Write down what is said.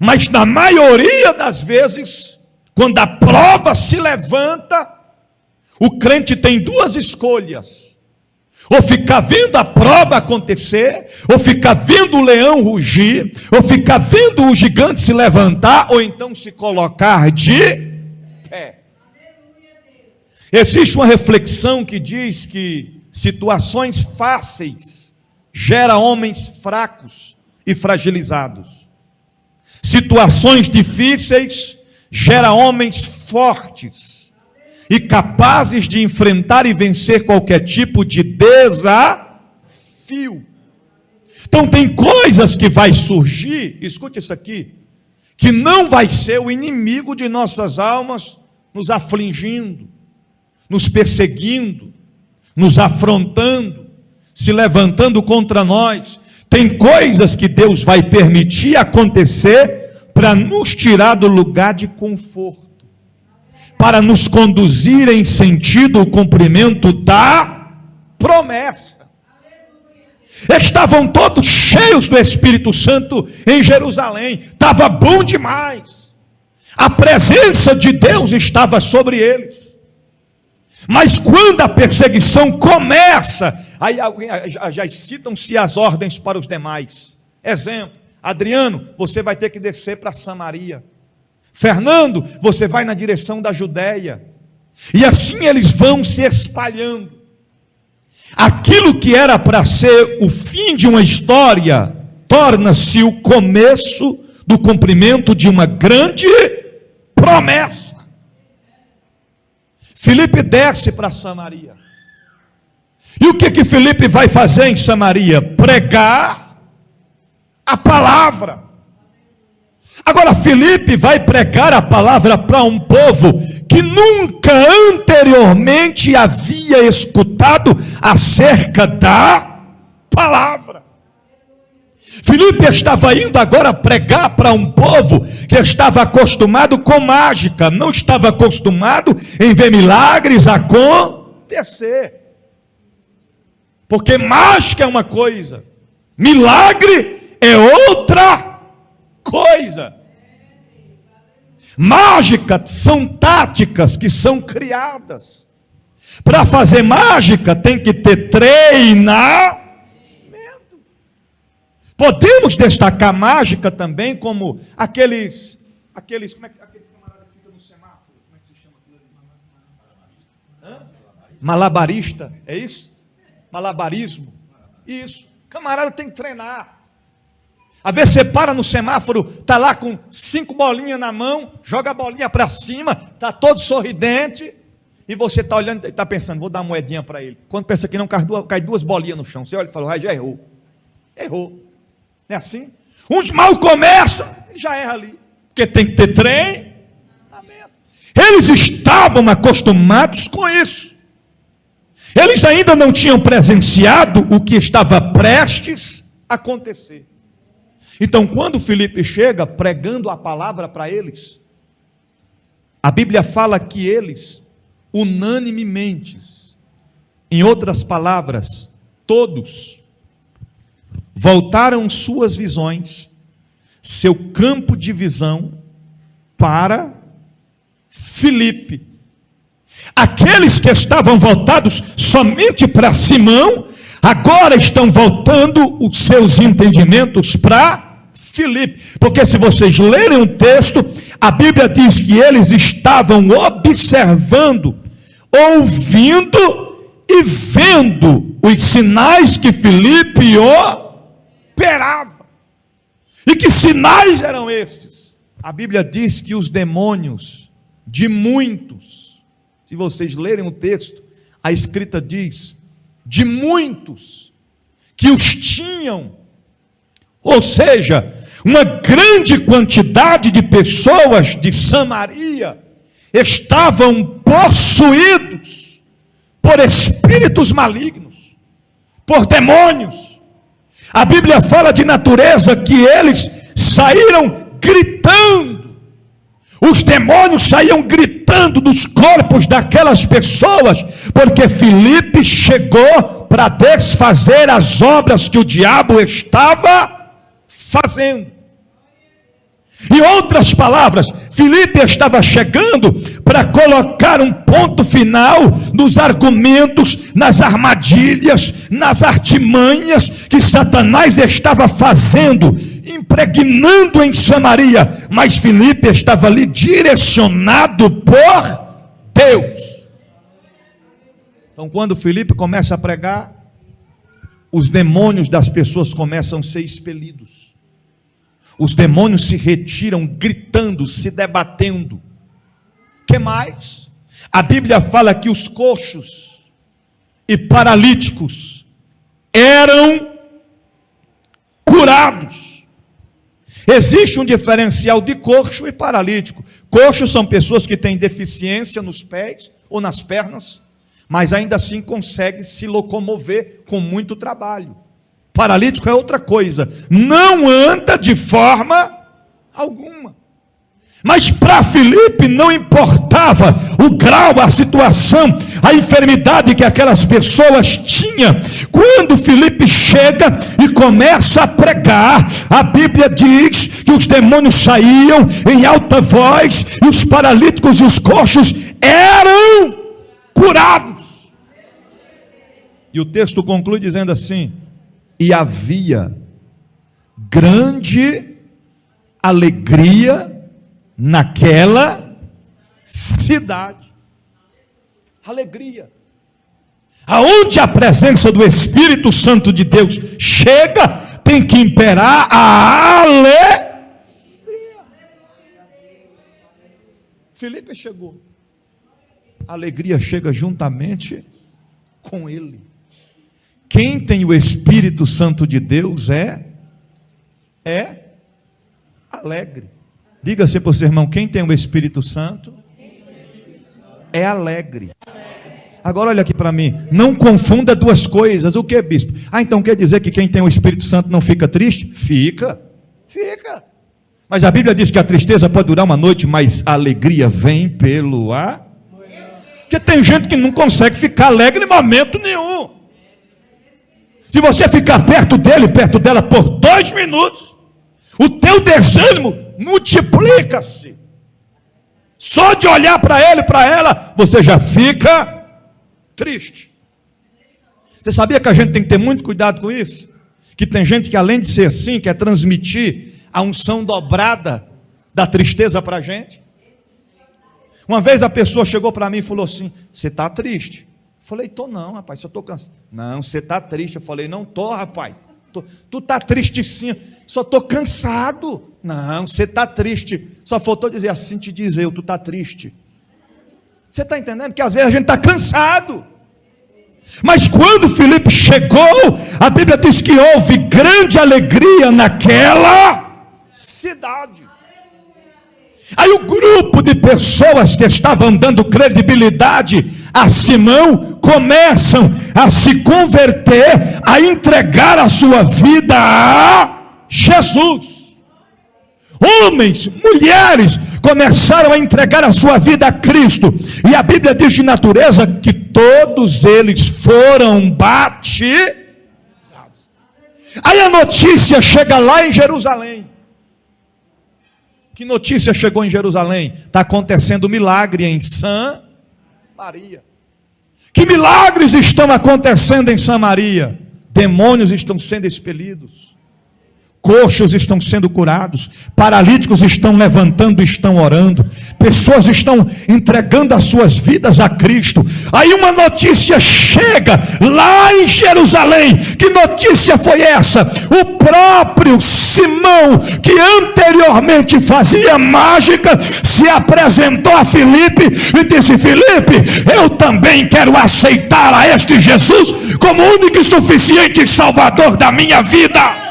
Mas na maioria das vezes, quando a prova se levanta, o crente tem duas escolhas: ou ficar vendo a prova acontecer, ou ficar vendo o leão rugir, ou ficar vendo o gigante se levantar, ou então se colocar de pé. Existe uma reflexão que diz que situações fáceis geram homens fracos e fragilizados. Situações difíceis geram homens fortes e capazes de enfrentar e vencer qualquer tipo de desafio. Então tem coisas que vai surgir, escute isso aqui, que não vai ser o inimigo de nossas almas nos afligindo, nos perseguindo, nos afrontando, se levantando contra nós. Tem coisas que Deus vai permitir acontecer para nos tirar do lugar de conforto, para nos conduzir em sentido ao cumprimento da promessa. Estavam todos cheios do Espírito Santo em Jerusalém, estava bom demais, a presença de Deus estava sobre eles. Mas quando a perseguição começa, aí já citam-se as ordens para os demais. Exemplo: Adriano, você vai ter que descer para Samaria. Fernando, você vai na direção da Judéia. E assim eles vão se espalhando. Aquilo que era para ser o fim de uma história, torna-se o começo do cumprimento de uma grande promessa. Filipe desce para Samaria. E o que Filipe vai fazer em Samaria? Pregar a palavra. Agora Filipe vai pregar a palavra para um povo que nunca anteriormente havia escutado acerca da palavra. Filipe estava indo agora pregar para um povo que estava acostumado com mágica, não estava acostumado em ver milagres acontecer. Porque mágica é uma coisa, milagre é outra coisa. Mágica são táticas que são criadas. Para fazer mágica tem que ter treinamento. Podemos destacar mágica também como aqueles como é que aqueles camaradas que ficam no semáforo, como é que se chama aquilo ali? Malabarista, é isso? Malabarismo. Isso. Camarada tem que treinar. Às vezes você para no semáforo, está lá com 5 bolinhas na mão, joga a bolinha para cima, está todo sorridente, e você está olhando e está pensando, vou dar uma moedinha para ele. Quando pensa que não, cai 2 bolinhas no chão, você olha e fala, já errou. Errou. Não é assim? Uns mal começam, já erra ali, porque tem que ter treinamento. Eles estavam acostumados com isso. Eles ainda não tinham presenciado o que estava prestes a acontecer. Então, quando Filipe chega pregando a palavra para eles, a Bíblia fala que eles, unanimemente, em outras palavras, todos, voltaram suas visões, seu campo de visão, para Filipe. Aqueles que estavam voltados somente para Simão, agora estão voltando os seus entendimentos para Filipe. Porque se vocês lerem o texto, a Bíblia diz que eles estavam observando, ouvindo e vendo os sinais que Filipe operava. E que sinais eram esses? A Bíblia diz que os demônios de muitos, se vocês lerem o texto, a escrita diz, de muitos que os tinham, ou seja, uma grande quantidade de pessoas de Samaria estavam possuídos por espíritos malignos, por demônios. A Bíblia fala de natureza que eles saíram gritando. Os demônios saíam gritando dos corpos daquelas pessoas, porque Filipe chegou para desfazer as obras que o diabo estava fazendo. Em outras palavras, Filipe estava chegando para colocar um ponto final nos argumentos, nas armadilhas, nas artimanhas que Satanás estava fazendo, impregnando em Samaria. Mas Filipe estava ali direcionado por Deus. Então, quando Filipe começa a pregar, os demônios das pessoas começam a ser expelidos. Os demônios se retiram gritando, se debatendo. Que mais? A Bíblia fala que os coxos e paralíticos eram curados. Existe um diferencial de coxo e paralítico. Coxos são pessoas que têm deficiência nos pés ou nas pernas, mas ainda assim conseguem se locomover com muito trabalho. Paralítico é outra coisa, não anda de forma alguma. Mas para Filipe não importava o grau, a situação, a enfermidade que aquelas pessoas tinham. Quando Filipe chega e começa a pregar, a Bíblia diz que os demônios saíam em alta voz, e os paralíticos e os coxos eram curados. E o texto conclui dizendo assim: e havia grande alegria naquela cidade. Alegria. Aonde a presença do Espírito Santo de Deus chega, tem que imperar a alegria. Filipe chegou. A alegria chega juntamente com ele. Quem tem o Espírito Santo de Deus é alegre. Diga-se para o seu irmão: quem tem o Espírito Santo é alegre. Agora olha aqui para mim, não confunda duas coisas. O que, bispo? Então quer dizer que quem tem o Espírito Santo não fica triste? Fica. Mas a Bíblia diz que a tristeza pode durar uma noite, mas a alegria vem pelo ar. Porque tem gente que não consegue ficar alegre em momento nenhum. Se você ficar perto dele, perto dela por 2 minutos, o teu desânimo multiplica-se. Só de olhar para ele, para ela, você já fica triste. Você sabia que a gente tem que ter muito cuidado com isso? Que tem gente que, além de ser assim, quer transmitir a unção dobrada da tristeza para a gente. Uma vez a pessoa chegou para mim e falou assim: você está triste? Eu falei: tô não, rapaz, só estou cansado. Não, você está triste. Eu falei: não estou, rapaz. Tu está triste sim, só estou cansado. Não, você está triste. Só faltou dizer assim, te diz eu, tu está triste. Você está entendendo que às vezes a gente está cansado. Mas quando Filipe chegou, a Bíblia diz que houve grande alegria naquela cidade. Aí o grupo de pessoas que estavam dando credibilidade a Simão começam a se converter, a entregar a sua vida a Jesus. Homens, mulheres começaram a entregar a sua vida a Cristo. E a Bíblia diz de natureza que todos eles foram batizados. Aí a notícia chega lá em Jerusalém. Que notícia chegou em Jerusalém? Está acontecendo milagre em Samaria. Que milagres estão acontecendo em Samaria? Demônios estão sendo expelidos, coxos estão sendo curados, paralíticos estão levantando, estão orando, pessoas estão entregando as suas vidas a Cristo. Aí uma notícia chega lá em Jerusalém. Que notícia foi essa? O próprio Simão, que anteriormente fazia mágica, se apresentou a Filipe e disse: Filipe, eu também quero aceitar a este Jesus como único e suficiente Salvador da minha vida.